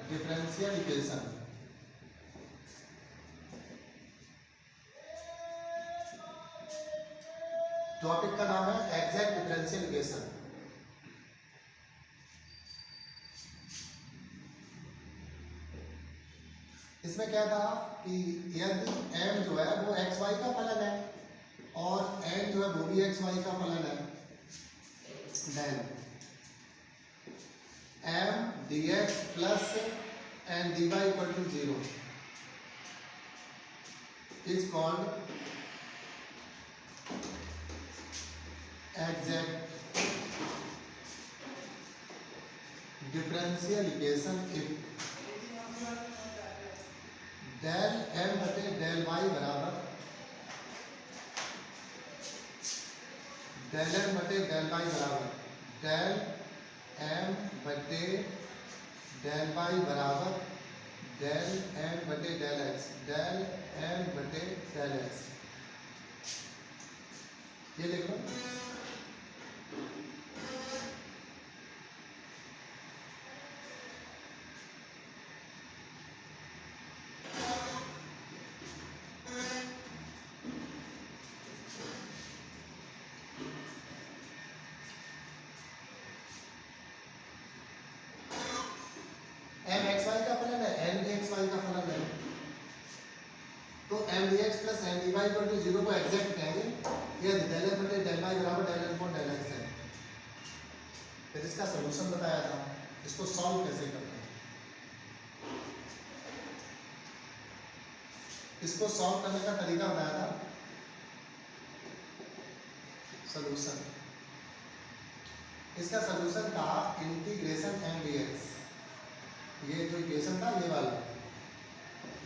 Differential equation. Topic का नाम है एग्जैक्ट डिफरेंशियल इक्वेशन। इसमें क्या था कि यदि m जो है वो एक्स वाई का फलन है और n जो है वो भी एक्स वाई का फलन है, then m dx plus n dy equal to 0 is called exact differential equation if del m बटे डेल y बराबर डेल m बटे डेल y बराबर डेल m बटे डेल y बराबर डेल m बटे डेल x, डेल m बटे del x। ये लिख लो। m एक्स वाई का फलन है, n भी एक्स वाई का फलन है, तो m dx plus n dy equal to 0 को एग्जैक्ट कहेंगे यदि डेल m बटे डेल y बराबर del n upon del x है। फिर इसका सलूशन बताया था, इसको सॉल्व कैसे करते हैं, इसको सॉल्व करने का तरीका बताया था। सलूशन, इसका सलूशन था इंटीग्रेशन m dx। ये जो इक्वेशन था ये वाला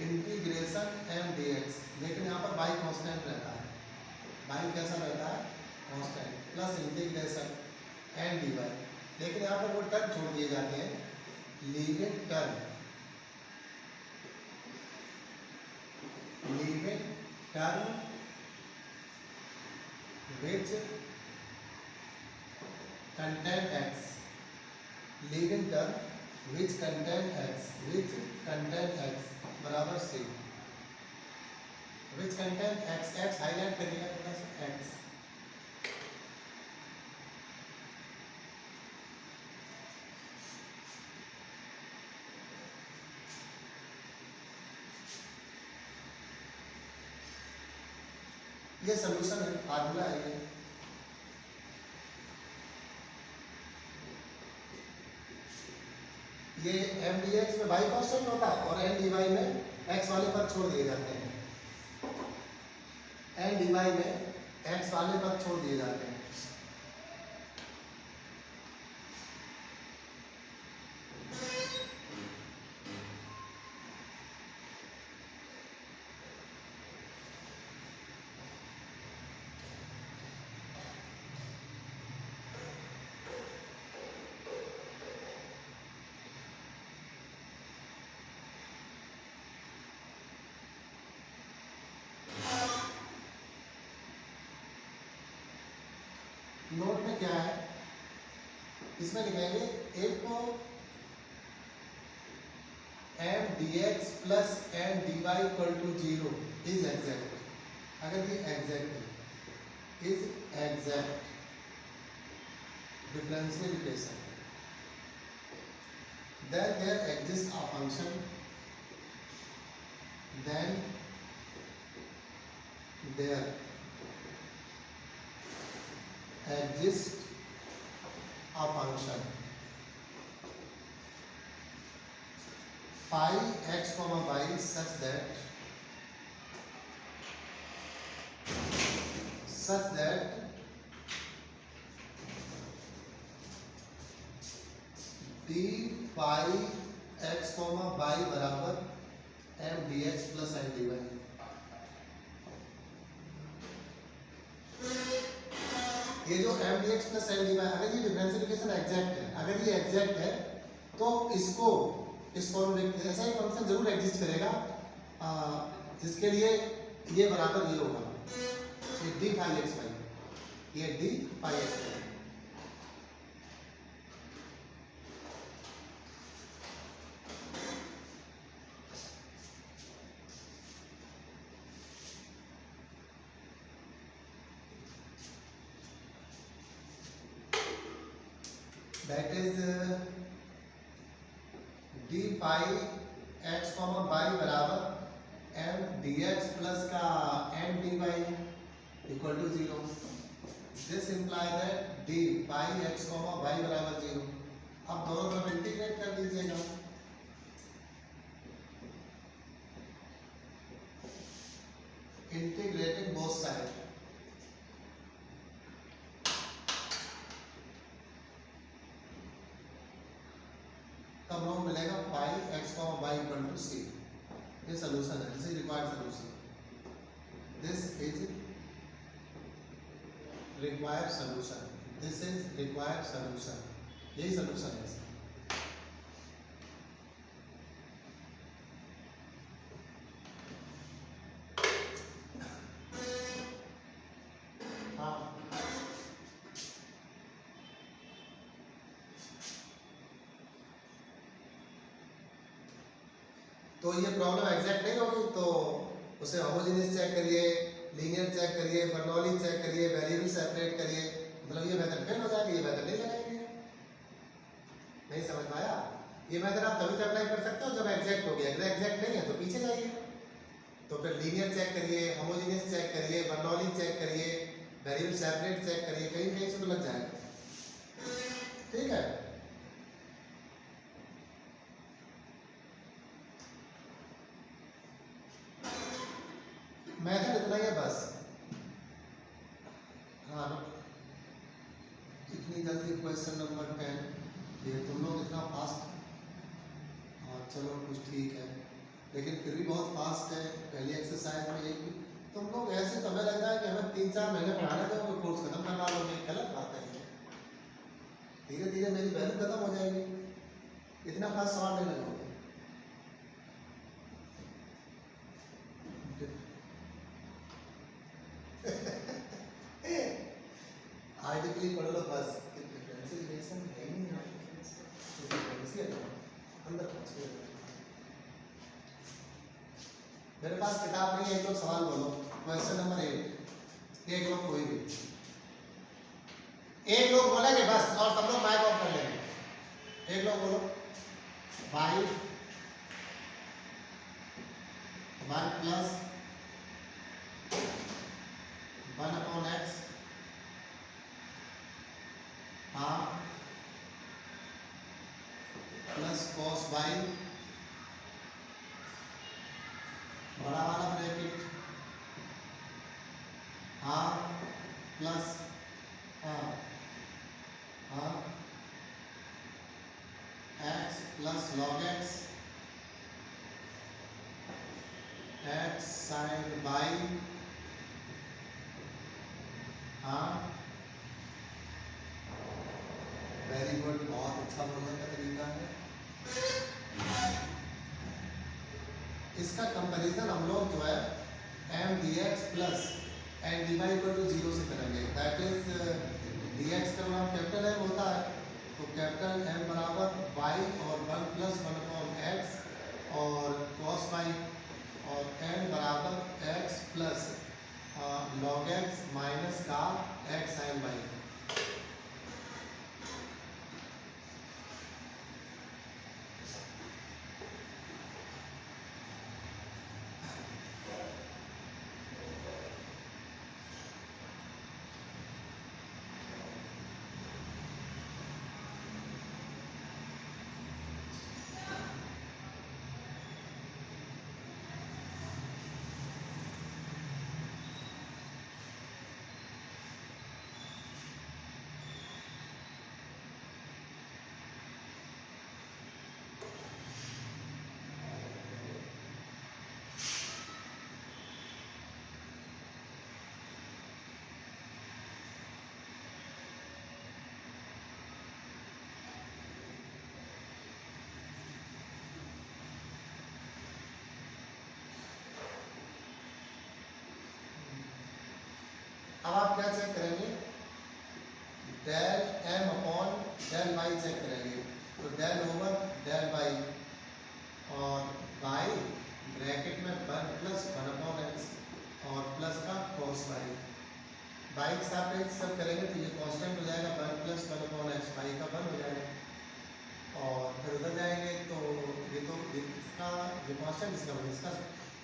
इंटीग्रेशन m dx, लेकिन यहाँ पर y कांस्टेंट रहता है, y कैसा रहता है, constant, plus integration n dy, लेकिन यहाँ पर वो टर्म छोड़ दिए जाते हैं, limit term, limit term which contain x, limit term which contain x, which contain x बराबर c, which contain x, x highlight करिएगा थोड़ा सा, x ये सॉल्यूशन है, फार्मूला है ये m dx में y कांस्टेंट होता है और n dy में x वाले पद छोड़ दिए जाते हैं, n dy में x वाले पद छोड़ दिए जाते हैं। नोट में क्या है, इसमें लिखेंगे if m dx plus n dy equal to 0 is exact, अगर ये एग्जैक्ट है, is exact differential equation, then there exists a function, then there exists a function phi x comma y such that d phi x comma y बराबर m dx plus n dy। ये जो m dx plus n dy, अगर ये differential equation exact है, अगर ये exact है तो इसको इस फॉर्मूले ऐसा ही फंक्शन जरूर एग्जिस्ट करेगा जिसके लिए ये बराबर ये होगा, ये d phi x y, ये d phi x y। That is d pi x comma y बराबर एम डी एक्स प्लस का m d y equal to 0। This imply that d pi x comma y बराबर 0। अब दोनों तरफ integrate कर दीजिएगा। Integrating both side, तब हमें मिलेगा pi x comma Y equal to C. ये सॉल्यूशन है, this is required solution, this is required solution, this is required solution, यही सॉल्यूशन है इसका। तो ये प्रॉब्लम एग्जैक्ट नहीं होगी तो उसे होमोजेनियस चेक करिए, लीनियर चेक करिए, बर्नौली चेक करिए, वेरिएबल सेपरेट करिए, मतलब ये मेथड फेल हो जाएगा, ये मेथड नहीं लगाएंगे। नहीं समझ में आया? ये मेथड आप तभी तो अप्लाई कर सकते हो जब एग्जैक्ट हो गया, अगर एग्जैक्ट नहीं है तो पीछे जाइए। तो फिर लीनियर चेक करिए, होमोजेनियस चेक करिए, बर्नौली चेक करिए, वेरिएबल सेपरेट चेक करिए, कहीं कहीं से तो लग जाएगा। ठीक है, मेथड इतना ही है बस। हाँ, इतनी जल्दी क्वेश्चन नंबर 10, ये तुम लोग इतना फास्ट, हाँ चलो कुछ ठीक है, लेकिन फिर भी बहुत फास्ट है। पहली एक्सरसाइज में एक तुम लोग ऐसे, तो हमें लग रहा है कि हमें 3-4 महीने पढ़ाने दो, कोर्स खत्म करवा लोगे, गलत बात है। धीरे धीरे मेरी वैल्यू खत्म हो जाएगी, इतना फास्ट सवाल नहीं लगोगे। आर्टिकल पढ़ लो बस, डिफरेंशिएशन है ही नहीं, डिफरेंशिएट अंदर पहुंच गए। मेरे पास किताब नहीं है, एक लोग सवाल बोलो। क्वेश्चन नंबर 8, एक लोग कोई भी एक लोग बोलेंगे बस, और सब लोग माइक ऑफ कर लेंगे। एक लोग बोलो, y 1 plus 1 upon x half plus cos y, बड़ा वाला bracket half plus x plus log x x sine by very good, बहुत अच्छा बोलने का तरीका है। इसका कंपैरिजन हम लोग जो है m d x plus n d y equal to 0 से करेंगे। दैट इज डी एक्स का नाम कैपिटल एम होता है, तो कैपिटल एम बराबर वाई और 1 प्लस 1 अपॉन एक्स और कॉस वाई, और एन बराबर x plus log x minus का एक्स साइन वाई। अब आप क्या चेक करेंगे, del m upon del y check करेंगे। तो डेल ओवर डेल वाई और वाई ब्रैकेट में 1 प्लस 1 अपॉन एक्स और प्लस का कॉस वाई। वाई के सापेक्ष सब करेंगे तो ये कांस्टेंट हो जाएगा, 1 प्लस 1 अपॉन एक्स, वाई का 1 हो जाएगा। कांस्टेंट, इसका मतलब इसका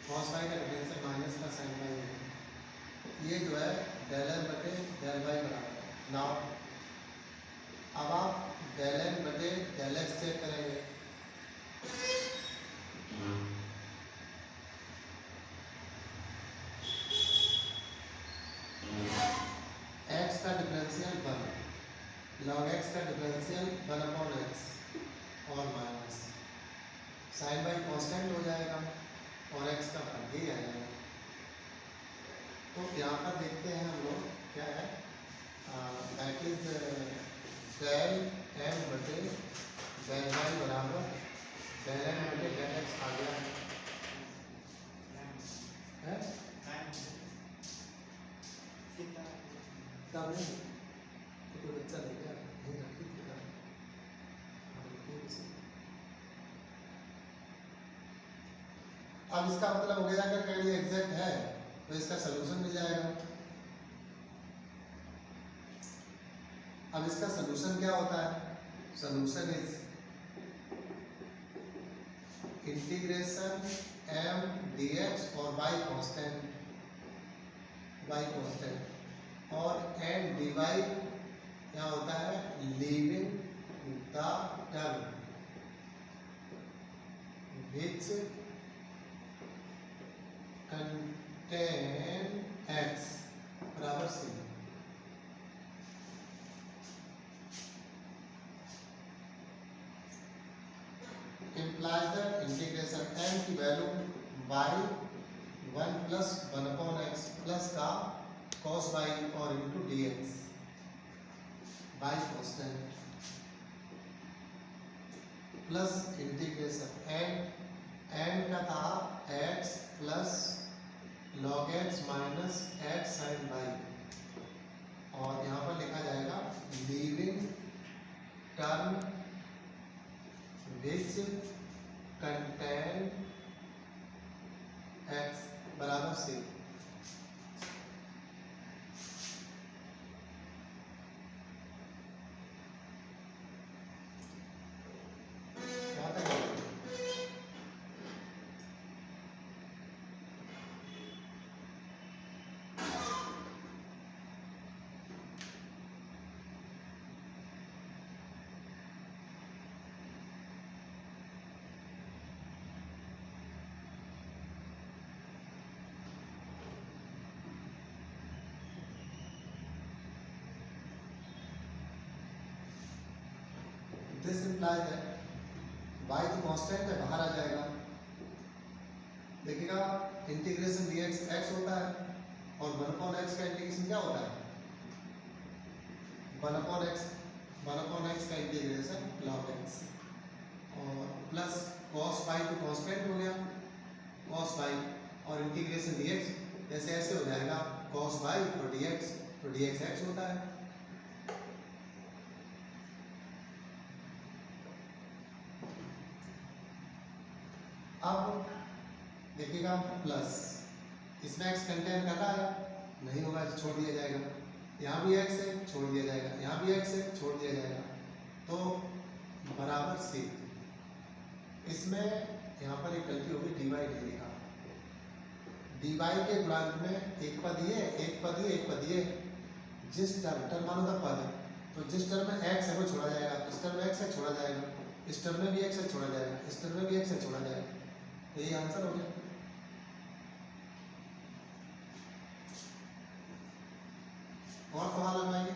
cos y का डिफरेंशियल माइनस का sin y होगा। ये जो है डेल n बटे डेल y बराबर है। नाउ अब आप डेल n बटे डेल x चेक करेंगे। x का डिफरेंशियल 1, log x का डिफरेंशियल 1/x और माइनस sin y कांस्टेंट हो जाएगा और x का भाग ही आ जाएगा। तो यहाँ पर देखते हैं हम लोग क्या है, दैट इज डेल m बटे डेल y बराबर डेल n बटे डेल x आ गया है। तब नहीं तो कोई बच्चा देगा नहीं रखी किताब। अब इसका मतलब हो गया अगर ये एग्जैक्ट है तो इसका सलूशन मिल जाएगा। अब इसका सलूशन क्या होता है? Solution is integration m dx और y कांस्टेंट और n dy क्या होता है, leaving the term which contain x बराबर c। implies that integration m की value y 1 plus 1/x plus का cos y और into dx y constant plus integration n का था x plus log x minus x sin y और यहाँ पर लिखा जाएगा leaving term which contain x बराबर c। This implies that y तो कांस्टेंट है, बाहर आ जाएगा। देखिएगा इंटीग्रेशन dx x होता है और 1/x का इंटीग्रेशन क्या होता है, 1/x का इंटीग्रेशन log x और प्लस cos y तो कांस्टेंट हो गया cos y और इंटीग्रेशन dx जैसे ऐसे हो जाएगा cos y और dx तो dx x होता है। अब देखिएगा प्लस इसमें x कंटेन कर रहा है, नहीं होगा तो छोड़ दिया जाएगा। यहाँ भी x है, छोड़ दिया जाएगा, यहाँ भी x है, छोड़ दिया जाएगा, तो बराबर c। इसमें यहाँ पर एक गलती होगी, dy नहीं लिखा। dy के गुणांक में एक पद ये जिस टर्म मानो था पद, तो जिस टर्म में x है वो छोड़ा जाएगा, इस टर्म में x है छोड़ा जाएगा, इस टर्म में भी x है छोड़ा जाएगा, इस टर्म में भी x है छोड़ा जाएगा। तो ये आंसर हो गया। और सवाल लगाइए।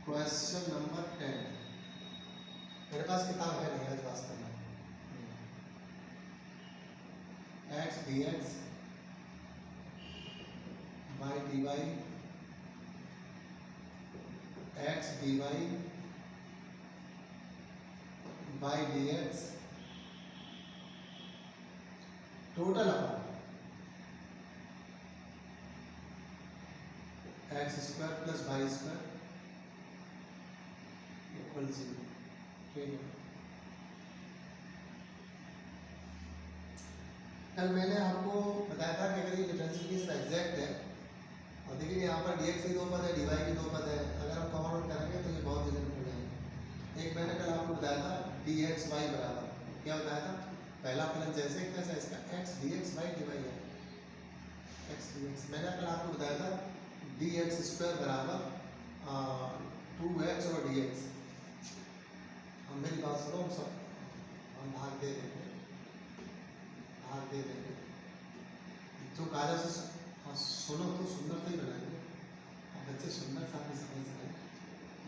Question number 10। मेरे पास किताब है नहीं आज वास्तव में। x dx by dy x dy by dx total upon x square plus y square equal 0। ठीक है, कल मैंने आपको बताया था कि अगर ये डिफरेंशिएशन एग्जैक्ट है और देखिए यहाँ पर dx के दो पद है, dy के दो पद है, अगर हम कॉमन आउट करेंगे तो ये बहुत जल्दी हो जाएंगे। एक मैंने कल आपको बताया था डी एक्स वाई बराबर, क्या बताया था, पहला फलन जैसे कैसा इसका x d x y d y है, एक्स डी एक्स। मैंने कल आपको बताया था डी एक्स स्क्वायर बराबर 2x और डी एक्स। हम मेरी बात सुनो सब, हम भाग दे देंगे, भाग दे देंगे जो कायदा से सुनो तो सुंदर से ही बनाएंगे, बच्चे सुंदर सा भी समझ सकें।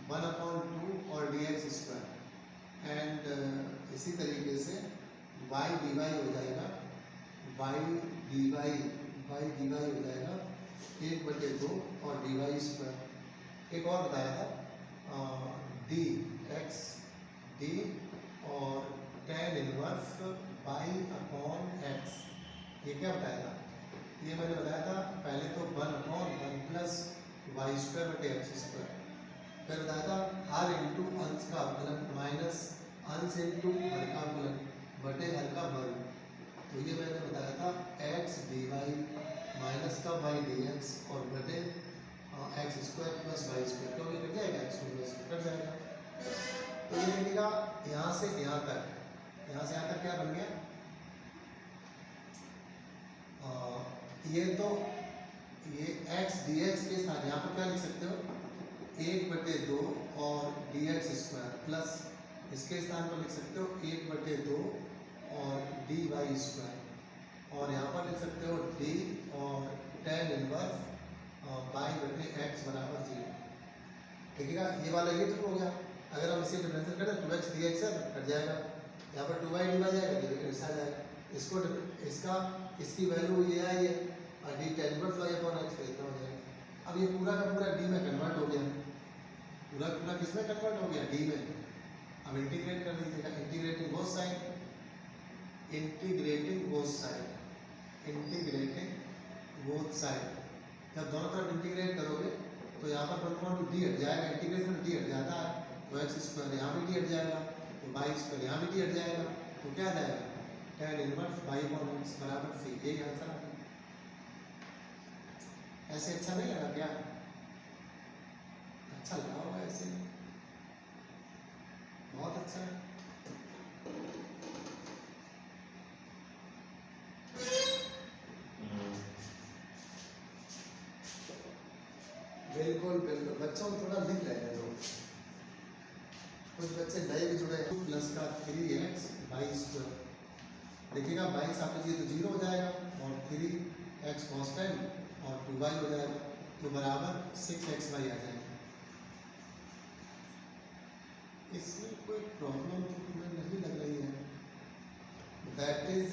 1/2 और डी एक्स स्क्वायर एंड इसी तरीके से वाई डी वाई हो जाएगा, वाई डी वाई हो जाएगा 1/2 और डी वाई स्क्वायर। एक और बताया था डी एक्स डी और tan inverse y upon x, ये क्या बताया था, ये मैंने बताया था पहले तो 1/1 प्लस वाई स्क्वायर बटे एक्स स्क्वायर, फिर बताया था हर इंटू अंश का अवकलन माइनस अंश इंटू हर का अवकलन बटे हर का वर्ग। तो ये मैंने बताया था एक्स डी वाई माइनस का वाई डी एक्स और बटे x square plus y square, क्योंकि कट जाएगा एक्स कट जाएगा। तो ये लिखेगा यहाँ से यहाँ तक, यहाँ से यहाँ तक क्या बन गया, ये तो ये एक्स डी एक्स के साथ यहाँ पर क्या लिख सकते हो 1/2 और डी एक्स स्क्वायर प्लस इसके स्थान पर लिख सकते हो 1/2 और डी वाई स्क्वायर, और यहाँ पर लिख सकते हो डी और tan इनवर्स वाई बटे एक्स बराबर 0। ठीक है, ये वाला ये ट्रू हो गया। अगर हम इसे डिफरेंशिएट करें 2x dx है कट जाएगा, यहाँ पर 2y dy जाएगा, ऐसा आ जाएगा। इसको इसका इसकी वैल्यू ये आई है और D tan inverse y upon x इतना हो जाएगा। अब ये पूरा का पूरा डी में कन्वर्ट हो गया, पूरा पूरा किस में कन्वर्ट हो गया, डी में। अब इंटीग्रेट कर दीजिएगा, integrating both side, integrating both side, integrating both side. जब दोनों तरफ इंटीग्रेट करोगे तो यहाँ पर 1/2 डी हट जाएगा, इंटीग्रेशन डी हट जाता है तो एक्स स्क्वायर यहाँ भी डी हट जाएगा, तो वाई स्क्वायर यहाँ भी डी हट जाएगा, तो क्या आ जाएगा tan inverse y upon x बराबर सी। ये आंसर आ गया। ऐसे अच्छा नहीं लगा क्या, अच्छा लगा होगा ऐसे, बहुत अच्छा है। बिल्कुल बिल्कुल, बच्चों को थोड़ा लिख लेने दो, कुछ बच्चे नए भी जुड़े हैं। प्लस का 3x वाई स्क्वायर, देखिएगा वाई साथ लीजिए तो 0 हो जाएगा और 3x कॉन्स्टेंट और 2y हो जाएगा, तो बराबर 6xy आ जाएगा। इसमें कोई प्रॉब्लम तो तुम्हें नहीं लग रही है, दैट इज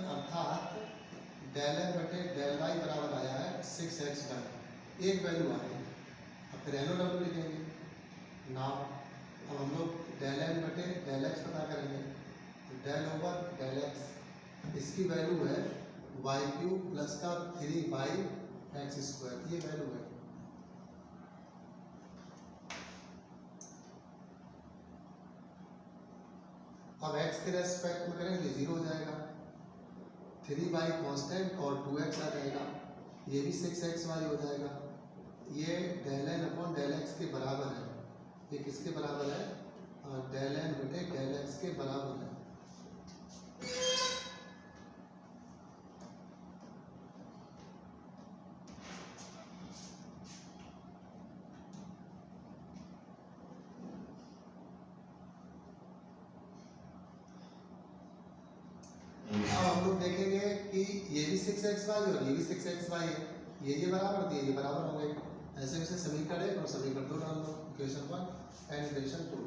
अर्थात डेल एम बटे डेल वाई बराबर आया है 6xy, एक वैल्यू आ गई। अब फिर एनो डब्ल्यू लिखेंगे ना, अब हम लोग डेल एन बटे डेल एक्स पता करेंगे, तो डेल ओवर डेल एक्स इसकी वैल्यू है वाई क्यूब प्लस का 3y एक्स स्क्वायर, ये वैल्यू है। अब x के रेस्पेक्ट में करेंगे 0 हो जाएगा, 3y कांस्टेंट और 2x आ जाएगा, ये भी 6xy हो जाएगा। ये del n upon del x के बराबर है, ये किसके बराबर है, डेल एन बटे डेल एक्स के बराबर है। देखेंगे कि ये भी 6xy और ये भी 6xy है, ये बराबर दिए, ये बराबर होंगे। ऐसे वैसे समीकरण 1 और समीकरण 2 डाल दो, इक्वेशन 1 एंड इक्वेशन 2।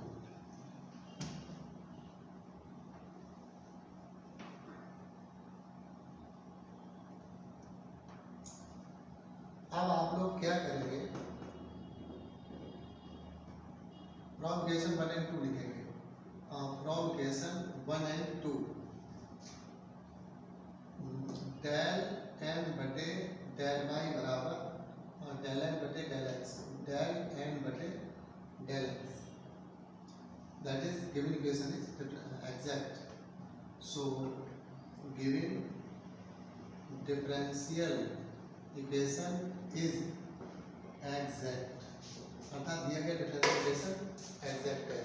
अब आप लोग क्या करेंगे, फ्रॉम इक्वेशन 1 एंड 2 लिखेंगे, from equation 1 and 2 del n बटे डेल वाई बराबर डेल एन बटे डेल एक्स, डेल एन बटे del x, that is given equation is exact. So given differential equation is exact, अर्थात दिया गया डिफरेंशियल इक्वेशन एग्जैक्ट है।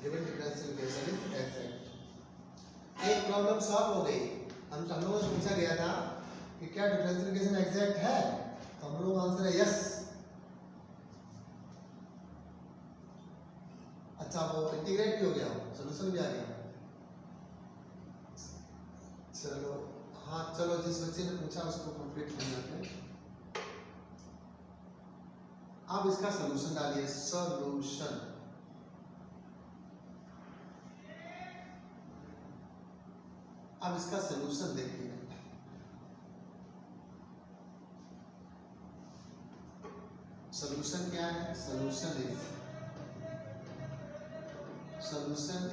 Given differential equation is exact. एक problem solve हो गई। हम लोगों से पूछा गया था कि क्या डिफरेंशियल इक्वेशन एग्जैक्ट है, तो हम लोग आंसर है यस। अच्छा वो इंटीग्रेट भी हो गया, सॉल्यूशन भी आ गया। चलो हाँ चलो, जिस बच्चे ने पूछा उसको कंप्लीट कर लेते हैं। अब इसका सॉल्यूशन डालिए, सॉल्यूशन। अब इसका सॉल्यूशन देखिए। सॉल्यूशन क्या है? Solution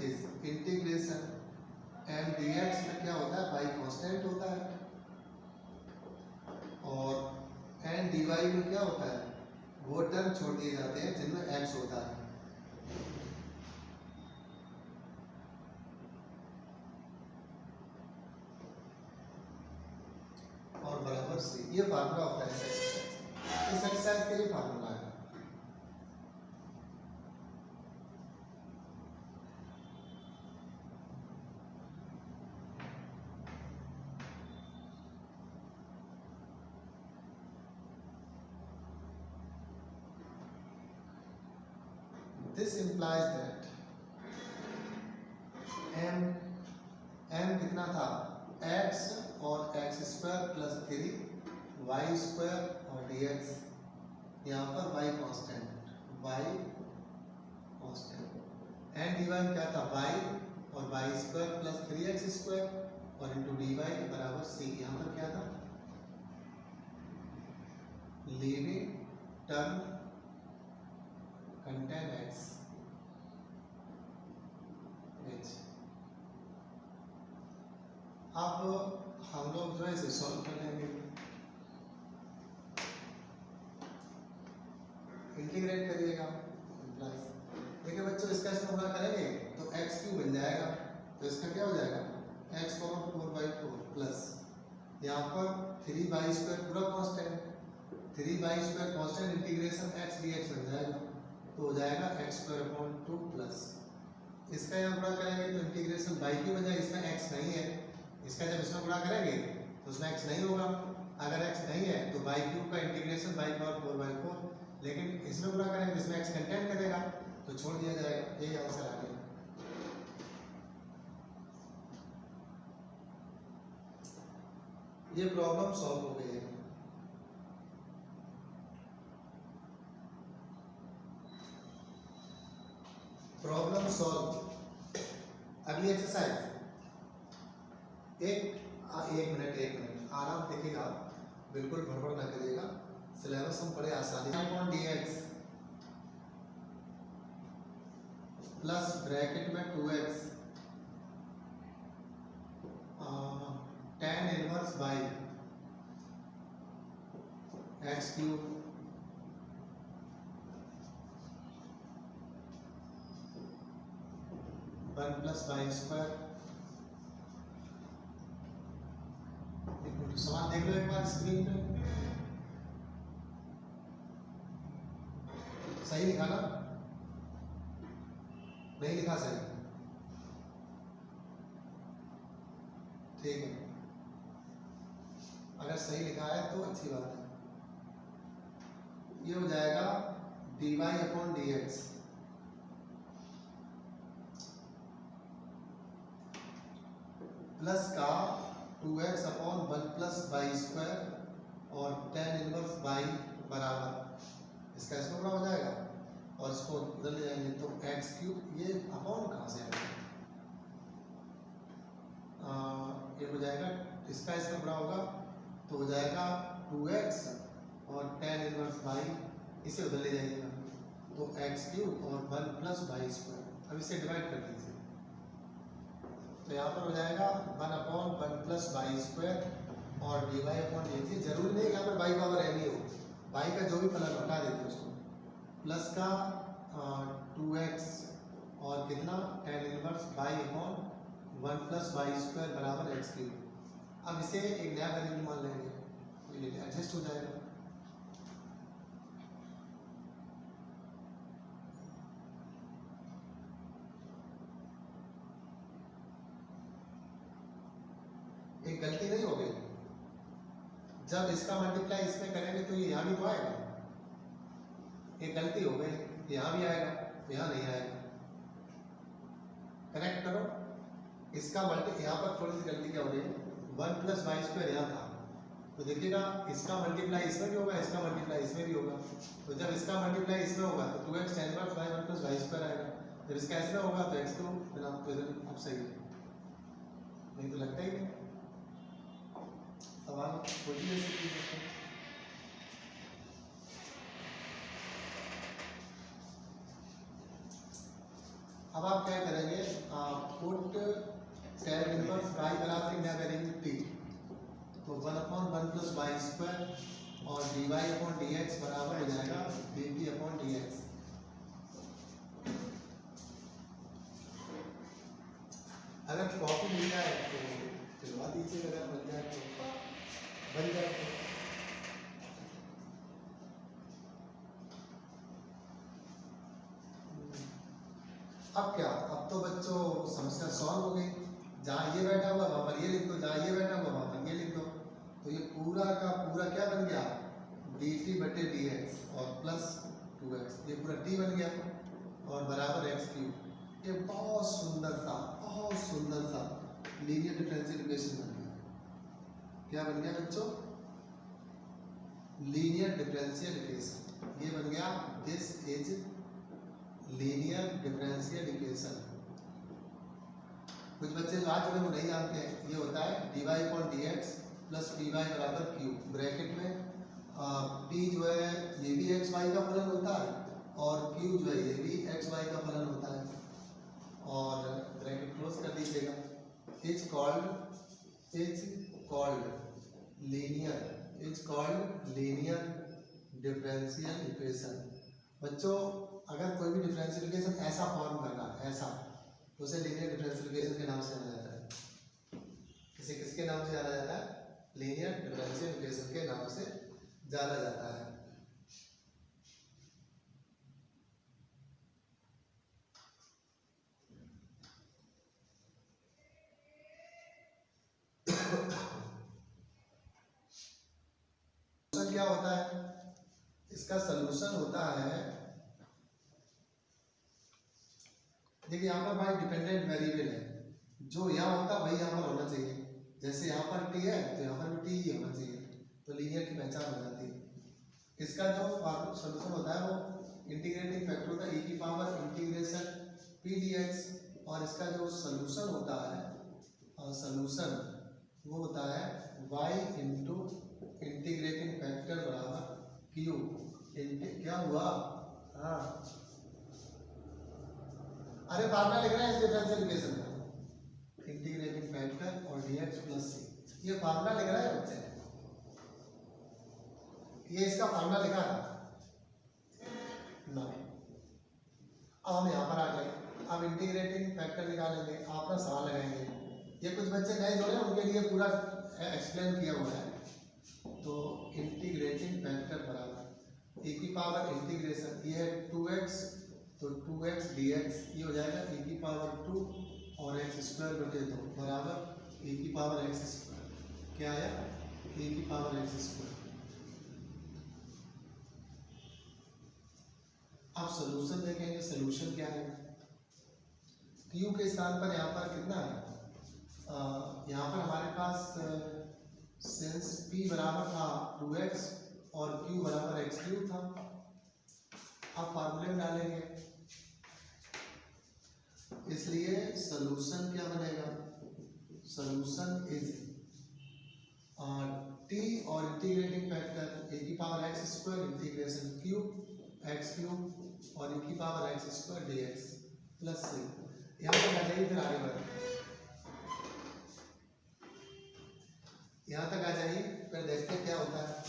is integration m dx में क्या होता है, बाई कांस्टेंट होता है, और एन dy में क्या होता है, वो टर्म छोड़ दिए जाते हैं जिनमें x होता है। और बराबर से ये फार्मूला होता है इस एक्सरसाइज के लिए फार्मूला है। This implies that m कितना था, x और x square plus 3 y square और dx, यहाँ पर y कांस्टेंट, एंड dy क्या था, y और y square plus 3x square और इंटू dy बराबर c। यहाँ पर क्या था, leaving term contain x h। अब हम लोग जो है इसे सॉल्व कर लेंगे, इंटीग्रेट करिएगा। देखिए बच्चों इसका इसमें गुणा करेंगे तो x क्यूब बन जाएगा, तो इसका क्या हो जाएगा x पावर 4/4 प्लस यहाँ पर 3y स्क्वायर पूरा constant, 3y square constant integration x dx बन जाएगा, तो हो जाएगा x स्क्वायर अपॉन 2 प्लस इसका यहाँ गुणा करेंगे तो इंटीग्रेशन y की बजाय इसमें x नहीं है, इसका जब इसमें गुणा करेंगे तो उसमें x नहीं होगा। अगर x नहीं है तो y क्यूब का इंटीग्रेशन y पावर 4/4, लेकिन इसमें गुणा करेंगे तो इसमें x कंटेंट करेगा तो छोड़ दिया जाएगा। ये आंसर आ गया। ये प्रॉब्लम सॉल्व हो गई है। Problem solve. अगली एक्सरसाइज, एक मिनट आराम देखिएगा, बिल्कुल गड़बड़ ना करिएगा, सिलेबस हम पढ़े आसानी। dx प्लस ब्रैकेट में 2x tan inverse by x cube one plus y square. सवाल देख लो एक बार स्क्रीन पे, सही लिखा ना, नहीं लिखा सही, ठीक है, अगर सही लिखा है तो अच्छी बात है। ये हो जाएगा dy अपॉन dx प्लस का 2x upon 1 plus y square और tan इनवर्स y बराबर, इसका इसमें गुणा हो जाएगा और इसको उधर ले जाएंगे तो x क्यूब, ये अपॉन कहाँ से आएगा, ये हो जाएगा, इसका इसमें गुणा होगा तो हो जाएगा 2x और tan इनवर्स y, इसे उधर ले जाइएगा तो x क्यूब और 1 प्लस वाई स्क्वायर। अब इसे डिवाइड कर दीजिए तो यहाँ पर हो जाएगा 1 अपॉन 1 प्लस वाई स्क्वायर और dy अपॉन dx। जरूरी नहीं कि यहाँ पर y पावर m ही हो, y का जो भी फलन हटा देते उसको, प्लस का 2x और कितना tan inverse y upon 1 plus y square बराबर x क्यूब। अब इसे एक नया वैल्यू मान लेंगे तो ये एडजस्ट हो जाएगा। एक गलती नहीं हो गई? जब इसका मल्टीप्लाई इसमें करेंगे तो ये यहाँ भी तो आएगा, एक गलती हो गई, यहाँ भी आएगा तो यहाँ नहीं आएगा। करेक्ट करो इसका मल्टी, यहाँ पर थोड़ी सी गलती क्या हो रही है, 1 + y² यहाँ था, तो देखिएगा इसका मल्टीप्लाई इसमें भी होगा, इसका मल्टीप्लाई इसमें भी होगा, तो जब इसका मल्टीप्लाई इसमें होगा तो 2x tan y 1 + y² आएगा, जब इसका इसमें होगा तो x3, फिर आप अब सही है, नहीं तो लगता ही नहीं। सवाल सोचिए इससे। अब आप क्या करेंगे, पुट tan इनवर्स y बराबर क्या करेंगे t, तो 1/1 + y² और dy/dx बराबर हो जाएगा dt/dx। अगर कॉपी मिल जाए तो दिलवा दीजिए, अगर बन जाए तो बन जाए तो। अब क्या, अब तो बच्चों समस्या सॉल्व हो गई, जहाँ ये बैठा हुआ वहाँ पर ये लिख दो, जहाँ ये बैठा हुआ वहाँ पर ये लिख दो, तो ये पूरा का पूरा क्या बन गया, dt/dx और प्लस 2x, ये पूरा t बन गया और बराबर x3। ये बहुत सुंदर सा लीनियर डिफरेंशियल इक्वेशन बन गया। क्या बन गया बच्चों, लीनियर डिफरेंशियल इक्वेशन, ये बन गया this is linear differential equation. कुछ बच्चे जो आज वो नहीं जानते हैं, ये होता है dy/dx + py = q, ब्रैकेट में p जो है ये भी x y का फलन होता है और q जो है ये भी x y का फलन होता है, और ब्रैकेट क्लोज कर दीजिएगा। Is called linear differential equation. बच्चों अगर कोई भी डिफरेंशियल इक्वेशन ऐसा फॉर्म करना, ऐसा, तो उसे लीनियर डिफरेंशियल इक्वेशन के नाम से जाना जाता है। किसके नाम से जाना जाता है, लीनियर डिफरेंशियल इक्वेशन के नाम से जाना जाता है। क्या होता है, इसका सलूशन होता है, देखिए यहाँ पर भाई डिपेंडेंट वेरिएबल है, जो यहाँ होता है वही यहाँ पर होना चाहिए, जैसे यहाँ पर t है तो यहाँ पर भी t ही होना चाहिए, तो लीनियर की पहचान हो जाती है। इसका जो सलूशन होता है वो इंटीग्रेटिंग फैक्टर होता है e∫p⁻dx, और इसका जो सलूशन होता है, सलूशन वो होता है y × इंटीग्रेटिंग फैक्टर बराबर q। क्या हुआ, हाँ अरे फार्मूला लिख रहे हैं इस डिफरेंशियल इक्वेशन का, इंटीग्रेटिंग फैक्टर और dx + c, ये फार्मूला लिख रहा है बच्चे, ये इसका फार्मूला लिखा है ना। अब हम यहाँ पर आ गए, अब इंटीग्रेटिंग फैक्टर निकालेंगे, आप ना सवाल लगाएंगे, ये कुछ बच्चे नए जोड़े उनके लिए पूरा एक्सप्लेन किया हुआ है। तो इंटीग्रेटिंग फैक्टर बराबर e की पावर इंटीग्रेशन, ये है 2x, तो 2x dx, ये हो जाएगा e की पावर 2 और x² / 2 बराबर e की पावर x²। क्या आया, e की पावर x²। अब सलूशन देखेंगे, सलूशन क्या है, q के स्थान पर यहाँ पर कितना है, यहाँ पर हमारे पास सिंस p बराबर था 2x और q बराबर x³ था। अब फार्मूले में डालेंगे, इसलिए सलूशन क्या बनेगा, सलूशन इज t और इंटीग्रेटिंग फैक्टर e की power x² integration q x³ और e की पावर x² dx + c। यहाँ तक आ जाइए, फिर आगे बढ़ें, यहाँ तक आ जाइए, फिर देखते हैं क्या होता है।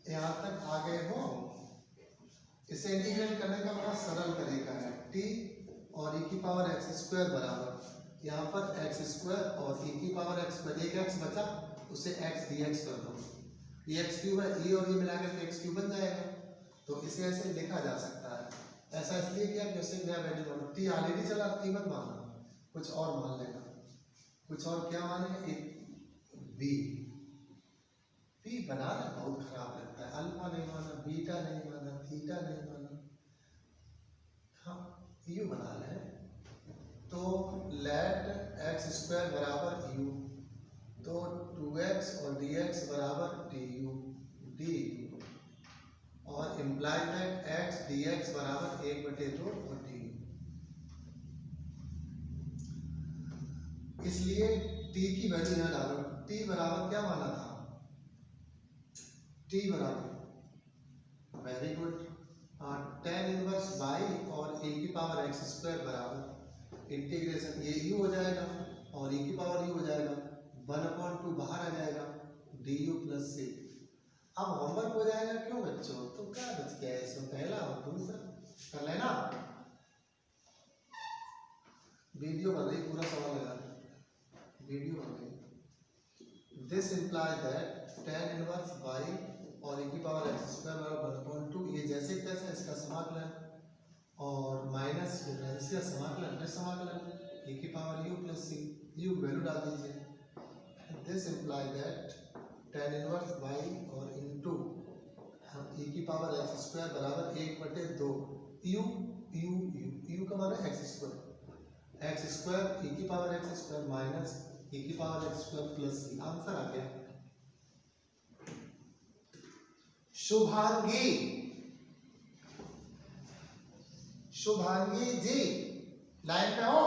यहाँ तक आ गए हो, इसे इंटीग्रेट करने का बड़ा सरल तरीका है, t और e की पावर x स्क्वायर बराबर यहाँ पर x स्क्वायर और e की पावर x स्क्वायर, एक x बचा उसे x dx कर दो, ये x क्यूब है, e और ये मिलाकर के x क्यूब बन जाएगा। तो इसे ऐसे लिखा जा सकता है। ऐसा इसलिए किया कि उसे नया वैल्यू मानो, t ऑलरेडी चला, t मत मानना, कुछ और मान लेना। कुछ और क्या माने, एक b, p बनाना बहुत खराब लगता है, अल्फा नहीं माना, बीटा नहीं माना, थीटा नहीं माना, हाँ u बना लें। तो लेट x स्क्वायर बराबर u, तो 2x और dx बराबर du और इम्प्लाई दैट x dx बराबर 1/2 और du। इसलिए t की वैल्यू यहाँ डालो, t बराबर क्या माना था, t बराबर, very good, tan inverse y और e की पावर x स्क्वायर बराबर इंटीग्रेशन, ये u हो जाएगा और e की पावर u हो जाएगा, 1/2 बाहर आ जाएगा, du प्लस c। अब होमवर्क हो जाएगा क्यों बच्चों, तो क्या बच गया है इसमें, पहला और दूसरा कर लेना। वीडियो बन रही, पूरा सवाल लगा वीडियो बन रही। This imply that tan inverse y और e की पावर x स्क्वायर बराबर 1/2, ये जैसे कैसे इसका समाकलन और माइनस इसका समाकलन, फिर समाकलन e की power u plus c, u की वैल्यू डाल दीजिए। This imply that tan inverse y और इनटू e की पावर x स्क्वायर बराबर 1/2, u का मान है x स्क्वायर e की power x square minus e की power x square plus c, answer आ गया। शुभांगी, शुभांगी जी लाइन पे हो?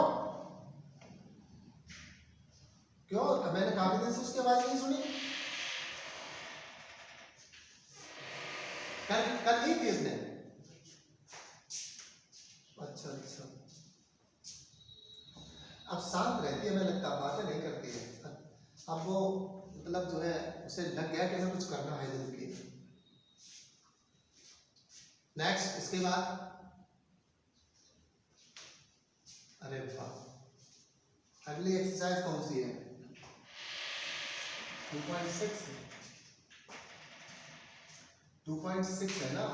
क्यों, मैंने काफी दिन से उसकी आवाज नहीं सुनी। कल नहीं थी इसने? अच्छा अच्छा, अब शांत रहती है, हमें लगता है बातें नहीं करती है। अब वो मतलब जो है उसे लग गया कि हमें कुछ करना है जिंदगी। नेक्स्ट, इसके बाद, अरे वाह, अगली एक्सरसाइज कौन सी है? 2.6 है ना।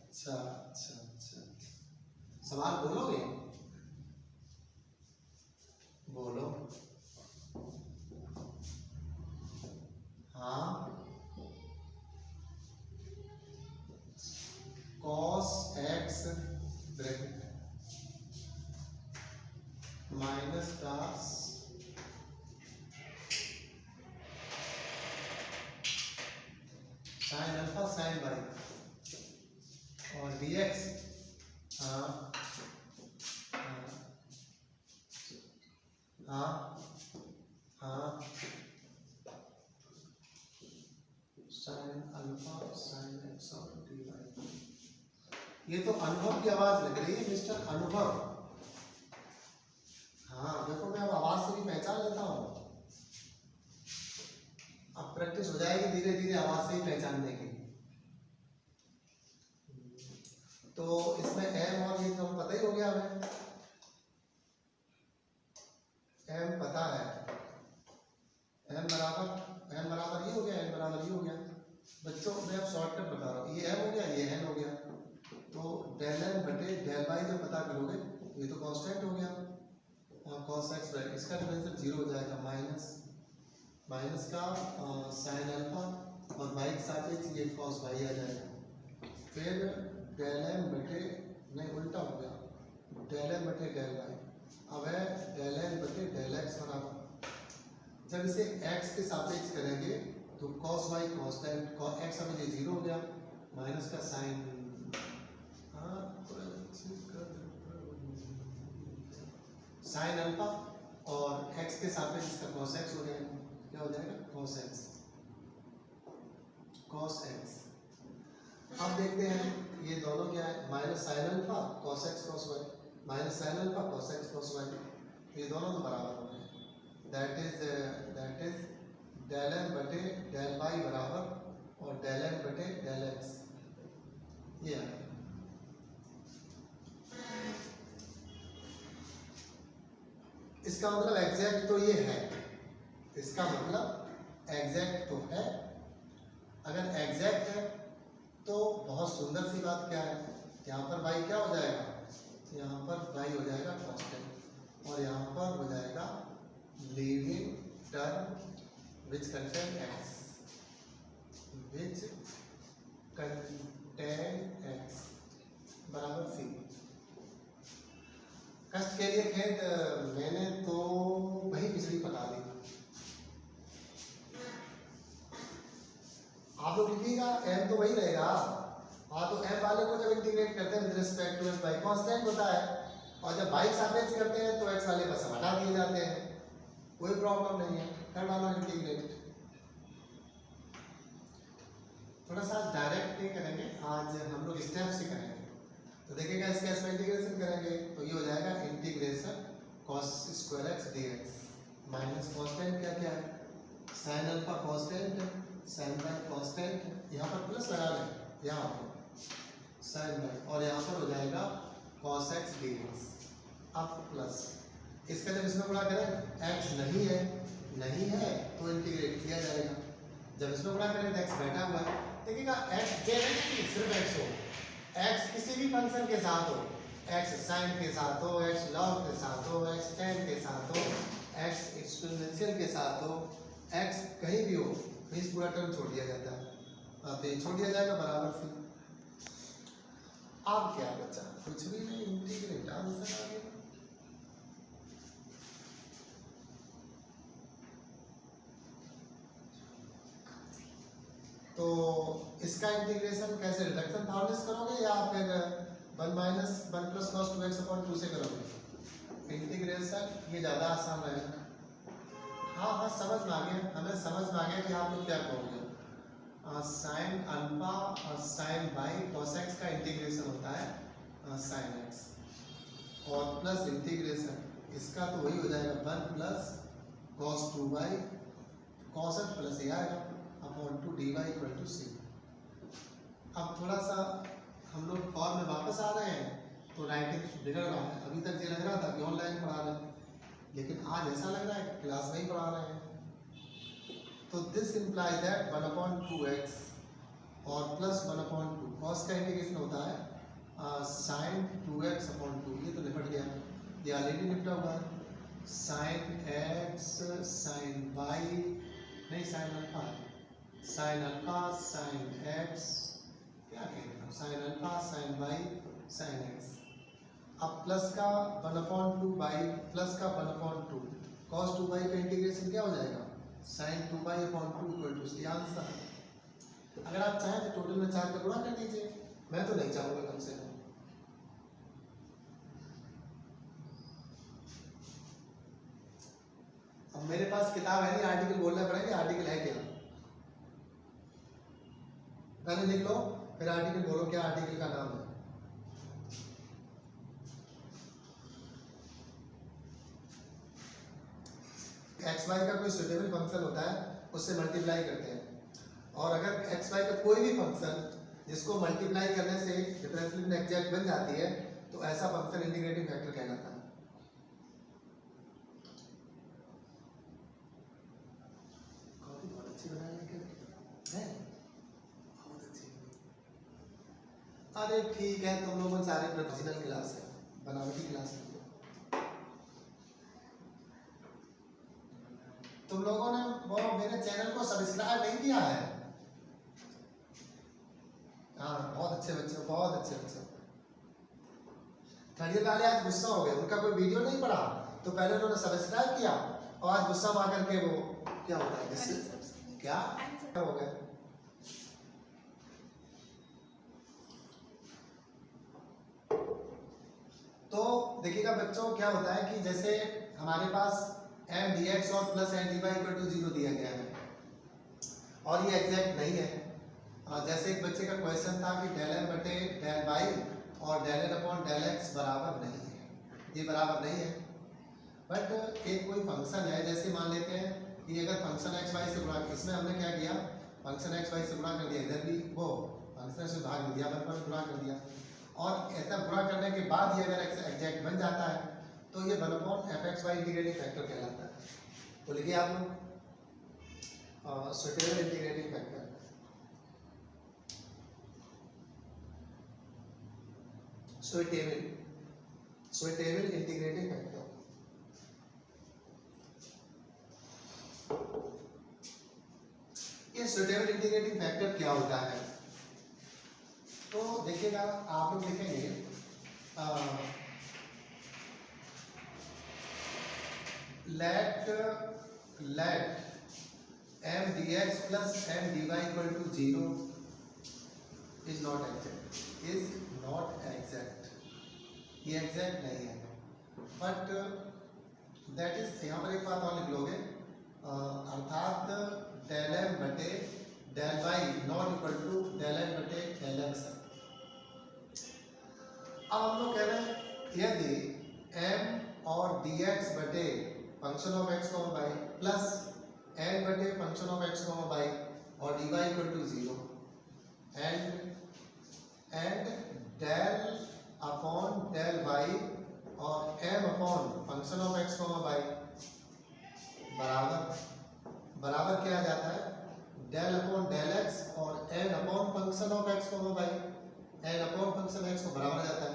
अच्छा अच्छा अच्छा, सवाल बोलोगे? बोलो। हाँ, cos x ब्रैकेट माइनस का साइन अल्फा साइन बाई और dx, हाँ हाँ हाँ, साइन अल्फा साइन एक्स और dy। ये तो अनुभव की आवाज लग रही है, मिस्टर अनुभव। हाँ देखो, मैं अब आवाज से भी पहचान लेता हूँ। अब प्रैक्टिस हो जाएगी धीरे धीरे आवाज से ही पहचानने की। तो इसमें m और ये तो पता ही हो गया हमें, m पता है, m बराबर ये हो गया, n बराबर ये हो गया। बच्चों मैं अब शॉर्टकट बता रहा हूँ, ये m हो गया, ये n हो गया, तो डेल m बटे डेल y जब पता करोगे ये तो कांस्टेंट हो गया, cos x इसका डिफरेंशियल 0 हो जाएगा, माइनस का साइन अल्फा और y के सापेक्ष ये cos y आ जाएगा। फिर डेल m बटे, नहीं उल्टा हो गया, डेल m बटे डेल y, अब है डेल n बटे डेल x बराबर, जब इसे x के सापेक्ष करेंगे तो cos y constant, cos x अब ये 0 हो गया, माइनस का साइन, साइन अल्फा और x के सापेक्ष इसका cos x हो जाएगा, क्या हो जाएगा cos x। अब देखते हैं ये दोनों क्या है, minus sine alpha cos x cos y, minus sine alpha cos x cos y, ये दोनों तो बराबर हो गए। दैट इज डेल m बटे डेल y बराबर और डेल n बटे डेल x। ये आ गया। इसका मतलब एग्जैक्ट तो ये है, इसका मतलब एग्जैक्ट तो है। अगर एग्जैक्ट है तो बहुत सुंदर सी बात क्या है, यहाँ पर y क्या हो जाएगा, यहाँ पर y हो जाएगा कांस्टेंट और यहाँ पर हो जाएगा leading term which contain x, which contain x बराबर c। कष्ट के लिए खेद, मैंने तो वही बिजली पका दी। आप लोग लिखिएगा m तो वही रहेगा। हाँ तो m वाले को जब इंटीग्रेट करते हैं with respect to x y constant होता है, और जब y सापेक्ष करते हैं तो x वाले बस हटा दिए जाते हैं, कोई प्रॉब्लम नहीं है, कर डालो इंटीग्रेट। थोड़ा सा डायरेक्ट नहीं करेंगे आज, हम लोग स्टेप से करेंगे। तो देखिएगा इसके इसमें इंटीग्रेशन करेंगे तो ये हो जाएगा integration cos square x dx minus constant क्या क्या है, sin alpha constant, sin by constant, यहाँ पर प्लस लगा लें, यहाँ पर sin बाई, और यहाँ पर हो जाएगा cos x dx। अब प्लस इसका जब इसमें गुणा करें x नहीं है तो इंटीग्रेट किया जाएगा। जब इसमें गुणा करें तो x बैठा हुआ है, देखिएगा x सिर्फ x हो, x किसी भी फंक्शन के साथ हो, x sin के साथ हो, x log के साथ हो, x tan के साथ हो, x एक्सपोनेंशियल के साथ हो, x कहीं भी हो, तो इस पूरा टर्म छोड़ दिया जाता है, तो ये छोड़ दिया जाएगा बराबर से। अब क्या बचा, कुछ भी नहीं, इंटीग्रेट आंसर आ गया। तो इसका इंटीग्रेशन कैसे, रिडक्शन फॉर्मूले से करोगे या फिर 1 minus 1 plus cos 2x upon 2 से करोगे इंटीग्रेशन? ये ज़्यादा आसान रहेगा। हाँ समझ में आ गया, हमें समझ में आ गया कि आप लोग क्या करोगे। साइन अल्फा और साइन बाई cos x का इंटीग्रेशन होता है साइन x, और प्लस इंटीग्रेशन इसका तो वही हो जाएगा 1 plus cos 2 by cos x plus ये आएगा upon 2 dy equal to c। अब थोड़ा सा हम लोग फॉर्म में वापस आ रहे हैं तो राइटिंग बिगड़ रहा है। अभी तक ये लग रहा था कि ऑनलाइन पढ़ा रहे हैं, लेकिन आज ऐसा लग रहा है कि क्लास में ही पढ़ा रहे हैं। तो this imply that 1 upon 2x और प्लस 1 अपॉन 2 कॉस का इंटीग्रेशन होता है साइन 2x अपॉन 2। ये तो निपट गया, ये ऑलरेडी निपटा हुआ है। साइन x साइन y नहीं sine alpha, sine alpha sine x, क्या कहते हैं, sine alpha sine y sine x। अब प्लस का 1 अपॉन 2 बाई प्लस का 1 अपॉन 2 cos 2 बाई का इंटीग्रेशन क्या हो जाएगा, sine 2 by upon 2 equal to c answer. अगर आप चाहें तो टोटल में 4 का गुणा कर दीजिए, मैं तो नहीं चाहूँगा कम से कम। अब मेरे पास किताब है नहीं, आर्टिकल बोलना पड़ेगा, आर्टिकल है क्या, पहले लिख लो फिर आर्टिकल बोलो क्या आर्टिकल का नाम है। एक्स वाई का कोई सुटेबल फंक्शन होता है उससे मल्टीप्लाई करते हैं, और अगर एक्स वाई का कोई भी फंक्शन जिसको मल्टीप्लाई करने से डिफरेंशियल एग्जैक्ट बन जाती है तो ऐसा फंक्शन इंटीग्रेटिंग फैक्टर कहलाता है। कॉपी बहुत अच्छी बनाई है, बहुत अच्छी। अरे ठीक है, तुम लोगों सारे प्रोफेशनल क्लास है, बनावटी क्लास है। तुम लोगों ने वो मेरे चैनल को सब्सक्राइब नहीं किया है। हाँ बहुत अच्छे बच्चे, बहुत अच्छे बच्चे। थर्ड ईयर वाले आज गुस्सा हो गए, उनका कोई वीडियो नहीं पड़ा तो पहले उन्होंने सब्सक्राइब किया और आज गुस्सा में आकर के वो क्या होता है जिससे क्या हो गया। तो देखिएगा बच्चों क्या होता है कि जैसे हमारे पास m dx और प्लस m dy इक्वल टू 0 दिया गया है और ये एग्जैक्ट नहीं है। जैसे एक बच्चे का क्वेश्चन था कि डेल m बटे डेल y और del n upon del x बराबर नहीं है, ये बराबर नहीं है। बट एक कोई फंक्शन है, जैसे मान लेते हैं कि अगर फंक्शन x y से गुणा, इसमें हमने क्या किया, फंक्शन x y से गुणा कर दिया, इधर भी वो फंक्शन से भाग दिया, 1 पर गुणा कर दिया, और ऐसा गुणा करने के बाद ये अगर एग्जैक्ट बन जाता है तो ये 1/fxy इंटीग्रेटिंग फैक्टर कहलाता है। तो लिखिए आप लोग suitable integrating factor, suitable integrating factor. ये सुटेबल इंटीग्रेटिंग फैक्टर क्या होता है? तो देखिएगा आप लोग लिखेंगे let m dx plus m dy equal to 0 is not exact, ये एग्जैक्ट नहीं है, बट दैट इज, यहाँ पर एक बात और लिख लोगे, अर्थात डेल m बटे del y not equal to del m बटे डेल x। अब हम लोग कह रहे हैं यदि m और dx बटे function of x comma y plus n बटे function of x comma y और dy equal to 0 and del upon del y और m अपॉन function of x comma y बराबर क्या आ जाता है, डेल अपॉन डेल x और n upon function of x comma y, n upon function x को बराबर आ जाता है।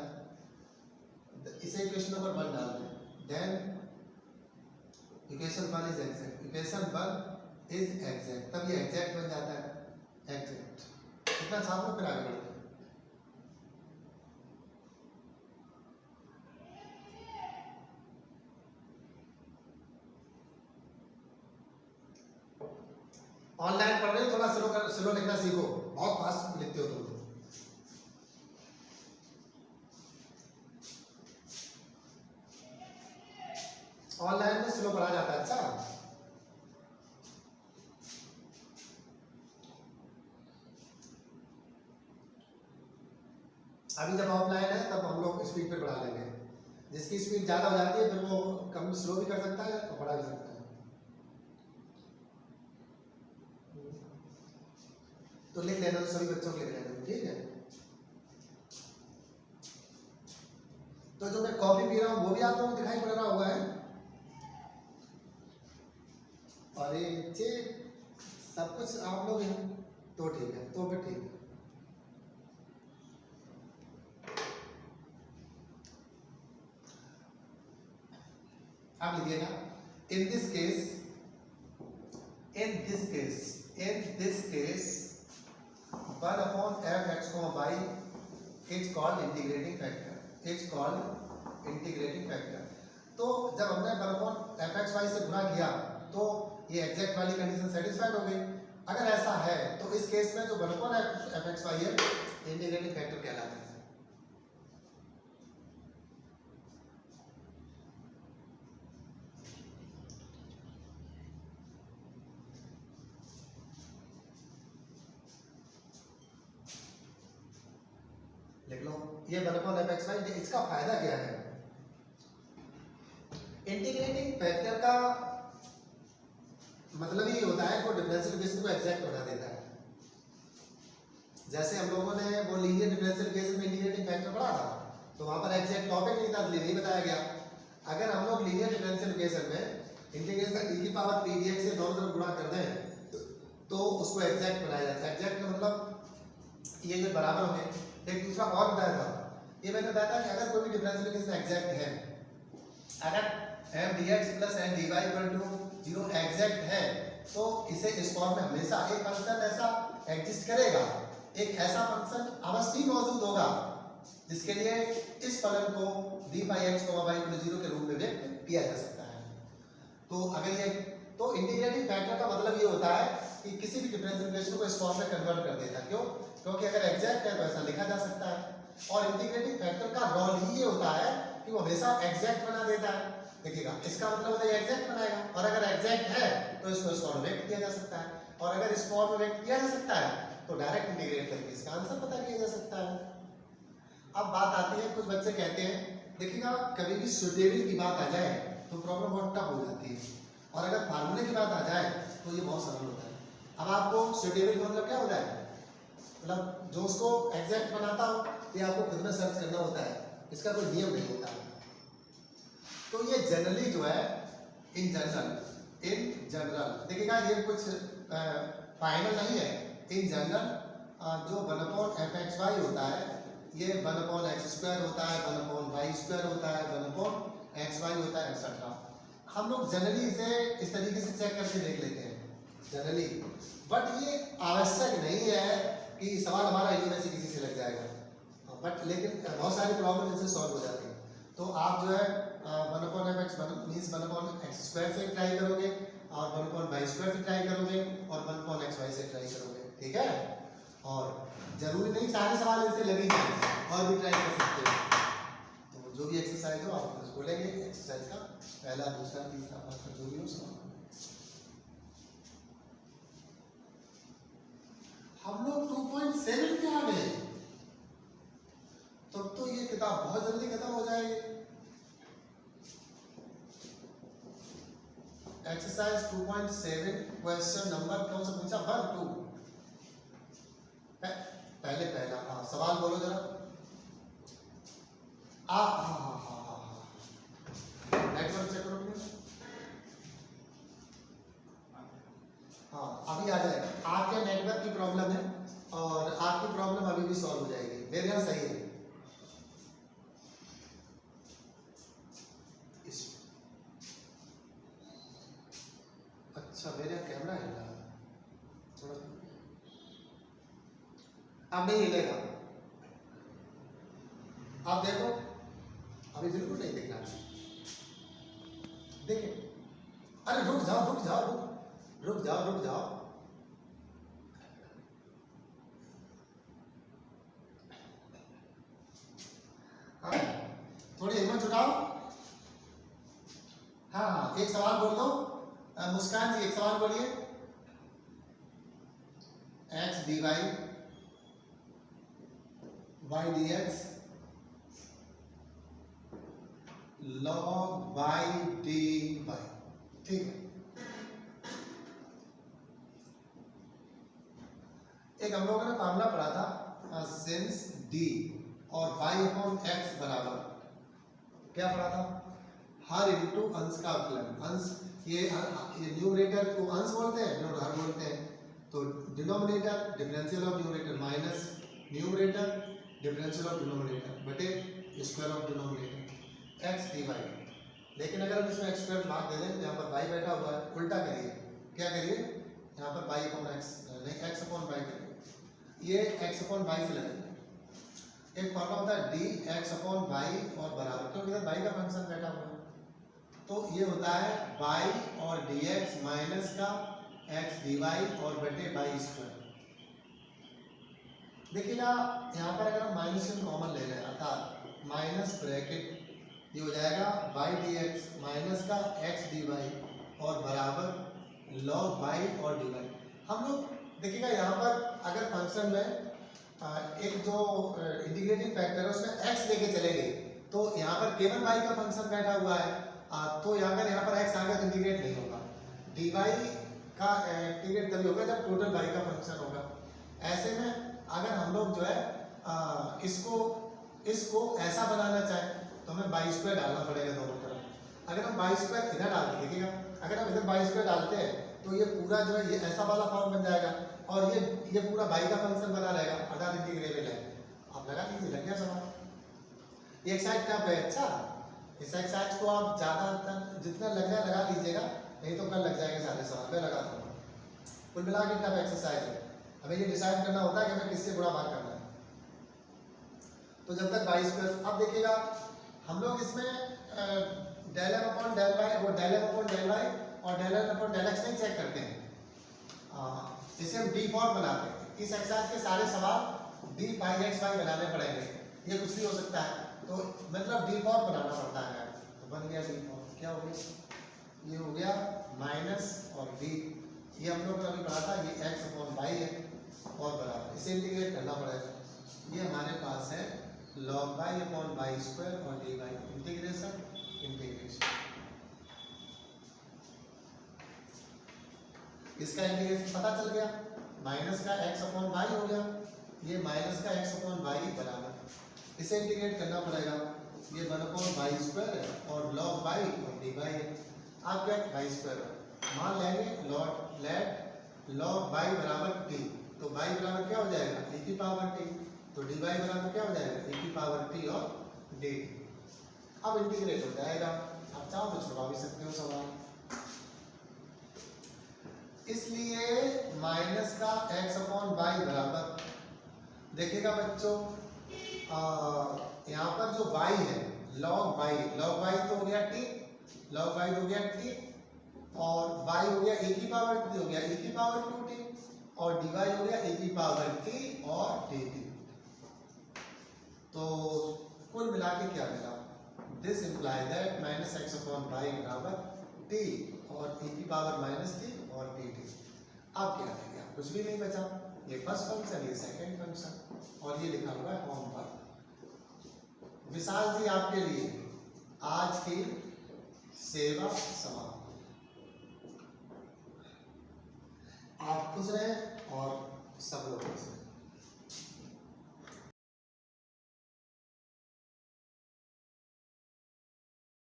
इसे इक्वेशन नंबर 1 डाल दें, then equation 1 is exact, equation 1 is exact, तब ये एग्जैक्ट बन जाता है, एग्जैक्ट। इतना साफ फिर आगे बढ़ते हैं। ऑनलाइन पढ़ रहे हो, थोड़ा स्लो लिखना सीखो, बहुत फास्ट लिखते हो तुम लोग। ऑनलाइन में स्लो पढ़ा जाता है। अच्छा, अभी जब ऑफलाइन है तब हम लोग स्पीड पे पढ़ा लेंगे, जिसकी स्पीड ज्यादा हो जाती है फिर वो कम स्लो भी कर सकता है और पढ़ा भी सकता है। तो लिख लेना, तो सभी बच्चों को लिख लेना, ठीक है। तो जो मैं कॉफी पी रहा हूँ वो भी आप लोगों को दिखाई पड़ रहा होगा है, और ये सब कुछ आप लोग हैं, तो ठीक है, तो फिर ठीक है। आप लिखिएगा in this case 1 upon f(x, y) is called integrating factor, तो जब हमने 1 upon f(x, y) से गुणा किया तो ये एग्जैक्ट वाली कंडीशन सेटिस्फाइड हो गई। अगर ऐसा है तो इस केस में जो 1 upon f(x, y) है इंटीग्रेटिंग फैक्टर कहलाता है। लिख लो, ये 1 upon f(x, y), इसका फायदा क्या है? इंटीग्रेटिंग फैक्टर का मतलब ये होता है कि डिफरेंशियल इक्वेशन को एग्जैक्ट बना देता है। जैसे हम लोगों ने वो लीनियर डिफरेंशियल इक्वेशन में इंटीग्रेटिंग फैक्टर पढ़ा था, तो वहां पर एग्जैक्ट टॉपिक नहीं था, इसलिए नहीं बताया गया। अगर हम लोग लीनियर डिफरेंशियल इक्वेशन में इंटीग्रेशन e की पावर p dx से दोनों तरफ गुणा कर दें तो उसको एग्जैक्ट बनाया जाता है। एग्जैक्ट का मतलब ये जो बराबर हो गए। एक दूसरा और बताया था, ये मैंने बताया था कि अगर कोई भी डिफरेंशियल इक्वेशन एग्जैक्ट है, अगर m dx plus m dy equal to 0 exact है, तो इसे इस फॉर्म में हमेशा एक फंक्शन ऐसा एग्जिस्ट करेगा, एक ऐसा फंक्शन अवश्य मौजूद होगा जिसके लिए इस फलन को d by x, y equal to 0 के रूप में व्यक्त किया जा सकता है। तो अगर ये, तो इंटीग्रेटिंग फैक्टर का मतलब ये होता है कि किसी भी डिफरेंशियल इक्वेशन को इस फॉर्म में कन्वर्ट कर देता है। क्यों? क्योंकि अगर एग्जैक्ट है तो ऐसा लिखा जा सकता है, और इंटीग्रेटिंग फैक्टर का रोल ही ये होता है कि वो हमेशा एग्जैक्ट बना देता है। देखिएगा, इसका मतलब होता है एग्जैक्ट बनाएगा, और अगर एग्जैक्ट है तो इसको इस फॉर्म में व्यक्त किया जा सकता है, और अगर इस फॉर्म में व्यक्त किया जा सकता है तो डायरेक्ट इंटीग्रेट करके इसका आंसर पता किया जा सकता है। अब बात आती है, कुछ बच्चे कहते हैं, देखिएगा कभी भी सुटेबल की बात आ जाए तो प्रॉब्लम बहुत टफ हो जाती है, और अगर फार्मूले की बात आ जाए तो ये बहुत सरल होता है। अब आपको सुटेबल का मतलब क्या होता है? मतलब जो उसको एग्जैक्ट बनाता हो ये आपको खुद में सर्च करना होता है, इसका कोई नियम नहीं होता है। तो ये जनरली जो है इन जनरल देखिएगा, ये कुछ फाइनल नहीं है। इन जनरल जो 1/fxy होता है ये 1/x² होता है, 1/y² होता है, 1/xy होता है, एक्सेट्रा। हम लोग जनरली इसे इस तरीके से चेक करके देख लेते हैं जनरली, बट ये आवश्यक नहीं है कि सवाल हमारा इन्हीं में से किसी से लग जाएगा, बट लेकिन बहुत सारी प्रॉब्लम इससे सॉल्व हो जाती है। तो आप जो है 1/fx मीन्स 1/x² से ट्राई करोगे और 1/y² से ट्राई करोगे और 1/xy से ट्राई करोगे, ठीक है। और जरूरी नहीं सारे सवाल इनसे लगे ही जाए, और भी ट्राई कर सकते हो। तो जो भी एक्सरसाइज हो आप बोलेंगे, एक्सरसाइज का पहला दूसरा तीसरा पांचवा जो भी हो सवाल। हम लोग 2.7 पे आ गए, तब तो ये किताब बहुत जल्दी खत्म हो जाएगी। एक्सरसाइज 2.7 क्वेश्चन नंबर कौन सा पूछा? 1 2 पहले पहला हाँ सवाल बोलो जरा। नेटवर्क चेक करो प्लीज। हाँ अभी आ जाएगा। आपके नेटवर्क की प्रॉब्लम है और आपकी प्रॉब्लम अभी भी सॉल्व हो जाएगी। मेरे यहाँ सही है। अच्छा मेरे यहाँ कैमरा हिल रहा है थोड़ा, अब नहीं हिलेगा। आप देखो अभी बिल्कुल नहीं दिख रहा। देखिए अरे रुक जाओ रुक जाओ रुक जाओ रुक जाओ। हाँ थोड़ी हिम्मत जुटाओ। हाँ हाँ एक सवाल बोल दो। मुस्कान जी एक सवाल बोलिए। x dy y dx log y dy, ठीक है। एक हम लोगों ने फॉर्मूला पढ़ा था सिंस d और y/x बराबर क्या पढ़ा था? हर इनटू अंश का अवकलन। अंश ये न्यूमरेटर को अंश बोलते हैं, डिनोमिनेटर हर बोलते हैं। तो denominator differential of numerator minus numerator differential of denominator बटे square of denominator x dy। लेकिन अगर हम इसमें x² भाग दे दें, यहाँ पर y बैठा हुआ है, उल्टा करिए। क्या करिए? यहाँ पर y/x नहीं x/y करिए। ये x/y से लगेगा। एक फॉर्मूला होता है dx/y और बराबर, क्योंकि इधर y का फंक्शन बैठा हुआ है तो ये होता है y और dx माइनस का x dy और बटे y²। देखिएगा यहाँ पर अगर हम माइनस कॉमन ले रहे हैं अर्थात माइनस ब्रैकेट ये हो जाएगा y dx माइनस का x dy और बराबर log y और dy। हम लोग देखिएगा यहाँ पर अगर फंक्शन में एक जो इंटीग्रेटिंग फैक्टर है उसमें x लेके चलेंगे तो यहाँ पर केवल y का फंक्शन बैठा हुआ है तो यहाँ पर x आ गया तो इंटीग्रेट नहीं होगा। dy का इंटीग्रेट तभी होगा जब टोटल y का फंक्शन होगा। ऐसे में अगर हम लोग जो है इसको ऐसा बनाना चाहें तो हमें y² डालना पड़ेगा दोनों तरफ। अगर हम y² इधर डाल के देखिएगा, अगर हम इधर y² डालते हैं तो ये पूरा जो है ये ऐसा वाला फॉर्म बन जाएगा और ये पूरा y का फंक्शन बना रहेगा अर्थात इंटीग्रेबल है। आप लगा लीजिए, लग गया सवाल। ये एक्सरसाइज क्या है? अच्छा इस एक्सरसाइज को आप ज़्यादा जितना लग जाए लगा लीजिएगा, नहीं तो कल लग जाएंगे सारे सवाल। मैं लगा दूँगा। कुल मिला के टफ एक्सरसाइज है। हमें ये डिसाइड करना होता है कि हमें किससे गुणा भाग करना है। तो जब तक y², अब देखिएगा हम लोग इसमें del m/del y वो del m/del y और del n/del x नहीं चेक करते हैं, इसे हम d फॉर्म बनाते हैं। इस एक्सरसाइज के सारे सवाल d/xy बनाने पड़ेंगे। ये कुछ भी हो सकता है तो मतलब d फॉर्म बनाना पड़ता है। तो बन गया d फॉर्म। क्या हो गया? ये हो गया माइनस और d। ये हम लोग ने अभी पढ़ा था, ये x/y है और बराबर इसे इंटीग्रेट करना पड़ेगा। ये हमारे पास है log y/y² और dy इंटीग्रेशन। इसका इंटीग्रेशन पता चल गया। माइनस का एक्स अपॉन वाई हो गया, ये माइनस का एक्स अपॉन वाई बराबर इसे इंटीग्रेट करना पड़ेगा, ये 1 अपॉन वाई स्क्वायर है और log वाई और डी वाई है। आप क्या वाई स्क्वायर मान लेंगे log वाई बराबर टी, तो वाई बराबर क्या हो जाएगा e की पावर टी, तो डी वाई बराबर क्या हो जाएगा e की पावर टी और डी टी। अब इंटीग्रेट हो जाएगा, आप चाहो तो छुड़वा भी सकते हो सवाल। इसलिए माइनस का एक्स अपॉन वाई बराबर, देखिएगा बच्चों यहाँ पर जो y है log y तो हो गया t, log y हो गया t और y हो गया e की पावर t, हो गया e की पावर 2t और dy हो गया e की पावर t और dt। तो कुल मिला के क्या मिला, this imply that minus x upon y बराबर t और e की पावर माइनस t और dt। अब क्या रह गया, कुछ भी नहीं बचा, ये फर्स्ट फंक्शन ये सेकंड फंक्शन और ये लिखा हुआ है होमवर्क। विशाल जी आपके लिए आज की सेवा समाप्त। आप खुश रहें और सब लोग खुश रहें।